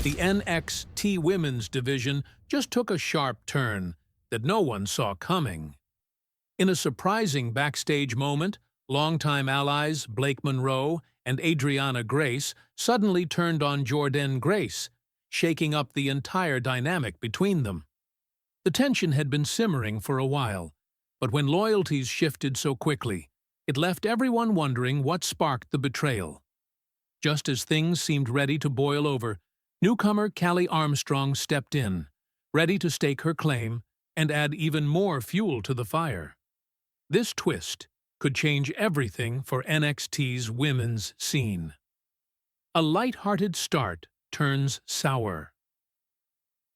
the NXT Women's Division just took a sharp turn that no one saw coming. In a surprising backstage moment, longtime allies Blake Monroe and Adrianna Grace suddenly turned on Jordynne Grace, shaking up the entire dynamic between them. The tension had been simmering for a while, but when loyalties shifted so quickly, it left everyone wondering what sparked the betrayal. Just as things seemed ready to boil over, newcomer Callie Armstrong stepped in, ready to stake her claim and add even more fuel to the fire. This twist could change everything for NXT's women's scene. A light-hearted start turns sour.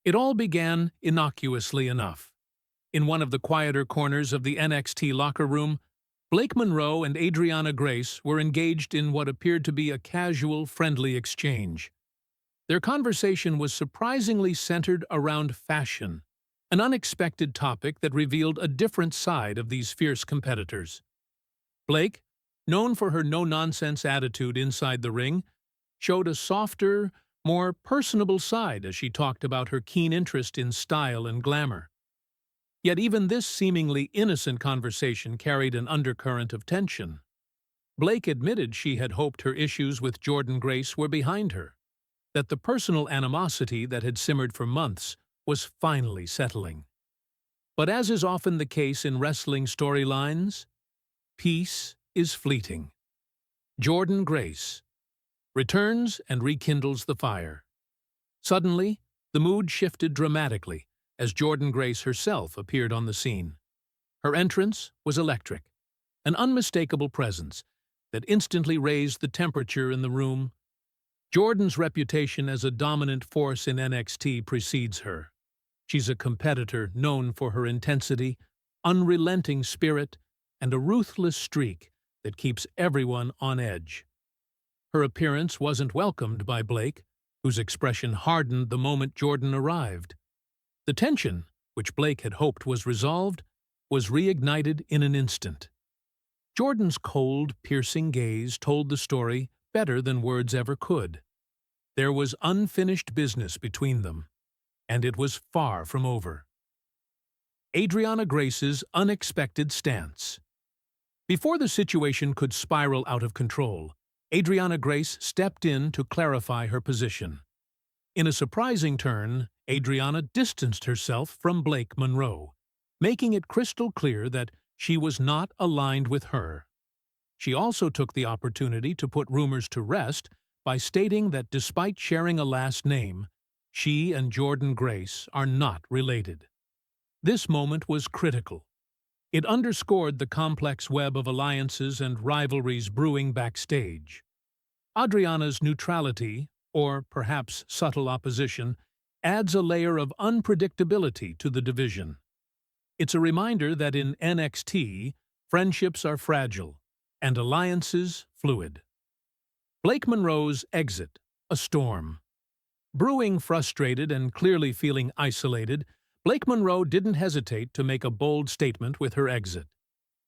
It all began innocuously enough. In one of the quieter corners of the NXT locker room, Blake Monroe and Adrianna Grace were engaged in what appeared to be a casual, friendly exchange. Their conversation was surprisingly centered around fashion, an unexpected topic that revealed a different side of these fierce competitors. Blake, known for her no-nonsense attitude inside the ring, showed a softer, more personable side as she talked about her keen interest in style and glamour. Yet even this seemingly innocent conversation carried an undercurrent of tension. Blake admitted she had hoped her issues with Jordynne Grace were behind her, that the personal animosity that had simmered for months was finally settling. But as is often the case in wrestling storylines, peace is fleeting. Jordynne Grace returns and rekindles the fire. Suddenly, the mood shifted dramatically as Jordynne Grace herself appeared on the scene. Her entrance was electric, an unmistakable presence that instantly raised the temperature in the room. Jordynne's reputation as a dominant force in NXT precedes her. She's a competitor known for her intensity, unrelenting spirit, and a ruthless streak that keeps everyone on edge. Her appearance wasn't welcomed by Blake, whose expression hardened the moment Jordynne arrived. The tension, which Blake had hoped was resolved, was reignited in an instant. Jordynne's cold, piercing gaze told the story better than words ever could. There was unfinished business between them, and it was far from over. Adrianna Grace's unexpected stance. Before the situation could spiral out of control, Adrianna Grace stepped in to clarify her position. In a surprising turn, Adrianna distanced herself from Blake Monroe, making it crystal clear that she was not aligned with her. She also took the opportunity to put rumors to rest by stating that despite sharing a last name, she and Jordynne Grace are not related. This moment was critical. It underscored the complex web of alliances and rivalries brewing backstage. Adriana's neutrality, or perhaps subtle opposition, adds a layer of unpredictability to the division. It's a reminder that in NXT, friendships are fragile and alliances fluid. Blake Monroe's exit, a storm. Brewing frustrated and clearly feeling isolated, Blake Monroe didn't hesitate to make a bold statement with her exit.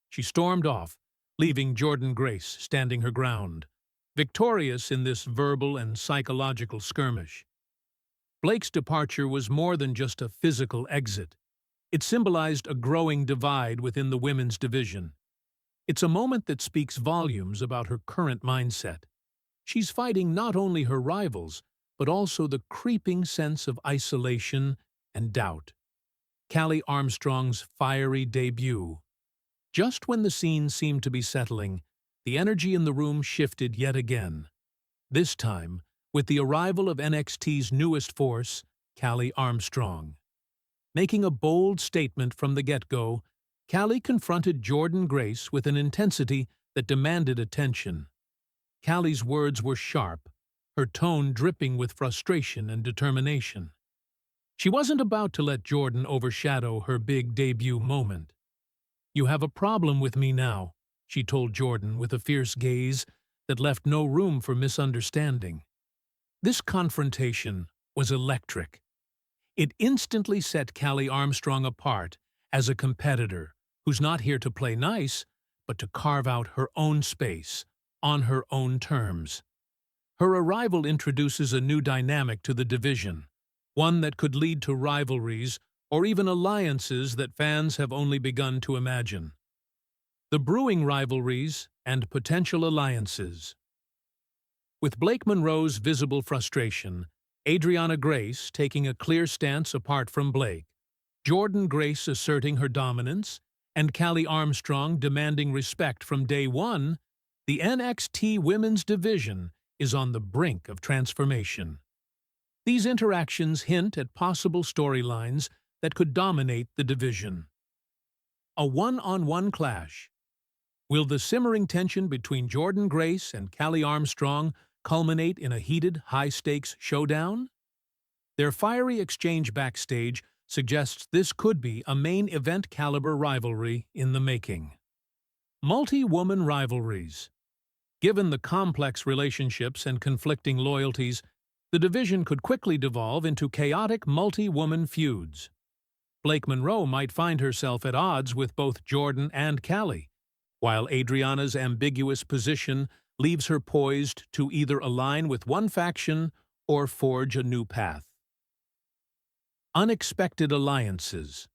She stormed off, leaving Jordynne Grace standing her ground, victorious in this verbal and psychological skirmish. Blake's departure was more than just a physical exit. It symbolized a growing divide within the women's division. It's a moment that speaks volumes about her current mindset. She's fighting not only her rivals, but also the creeping sense of isolation and doubt. Callie Armstrong's fiery debut. Just when the scene seemed to be settling, the energy in the room shifted yet again. This time, with the arrival of NXT's newest force, Callie Armstrong. Making a bold statement from the get-go, Callie confronted Jordynne Grace with an intensity that demanded attention. Callie's words were sharp, her tone dripping with frustration and determination. She wasn't about to let Jordynne overshadow her big debut moment. "You have a problem with me now," she told Jordynne with a fierce gaze that left no room for misunderstanding. This confrontation was electric. It instantly set Callie Armstrong apart as a competitor who's not here to play nice, but to carve out her own space, on her own terms. Her arrival introduces a new dynamic to the division, one that could lead to rivalries or even alliances that fans have only begun to imagine. The brewing rivalries and potential alliances. With Blake Monroe's visible frustration, Adrianna Grace taking a clear stance apart from Blake, Jordynne Grace asserting her dominance, and Callie Armstrong demanding respect from day one, the NXT Women's Division is on the brink of transformation. These interactions hint at possible storylines that could dominate the division. A one-on-one clash. Will the simmering tension between Jordynne Grace and Callie Armstrong culminate in a heated, high-stakes showdown? Their fiery exchange backstage suggests this could be a main event caliber rivalry in the making. Multi-woman rivalries. Given the complex relationships and conflicting loyalties, the division could quickly devolve into chaotic multi-woman feuds. Blake Monroe might find herself at odds with both Jordynne and Callie, while Adrianna's ambiguous position leaves her poised to either align with one faction or forge a new path. Unexpected alliances.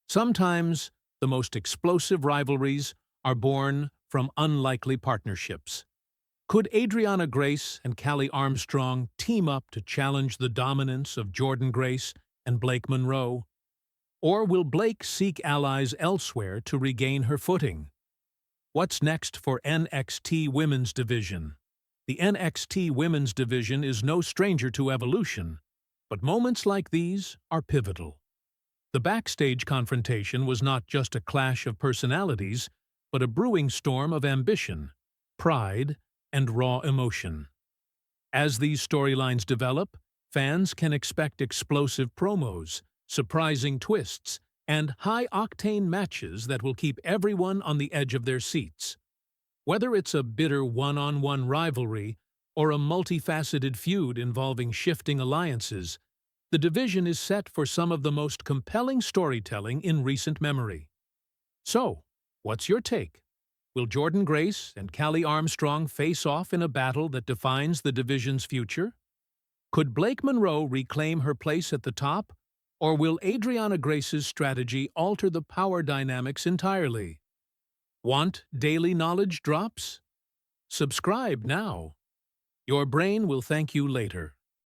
Sometimes the most explosive rivalries are born from unlikely partnerships. Could Adrianna Grace and Callie Armstrong team up to challenge the dominance of Jordynne Grace and Blake Monroe? Or will Blake seek allies elsewhere to regain her footing? What's next for NXT Women's Division? The NXT Women's Division is no stranger to evolution, but moments like these are pivotal. The backstage confrontation was not just a clash of personalities, but a brewing storm of ambition, pride, and raw emotion. As these storylines develop, fans can expect explosive promos, surprising twists, and high-octane matches that will keep everyone on the edge of their seats. Whether it's a bitter one-on-one rivalry or a multifaceted feud involving shifting alliances, the division is set for some of the most compelling storytelling in recent memory. So, what's your take? Will Jordynne Grace and Callie Armstrong face off in a battle that defines the division's future? Could Blake Monroe reclaim her place at the top? Or will Adrianna Grace's strategy alter the power dynamics entirely? Want daily knowledge drops? Subscribe now. Your brain will thank you later.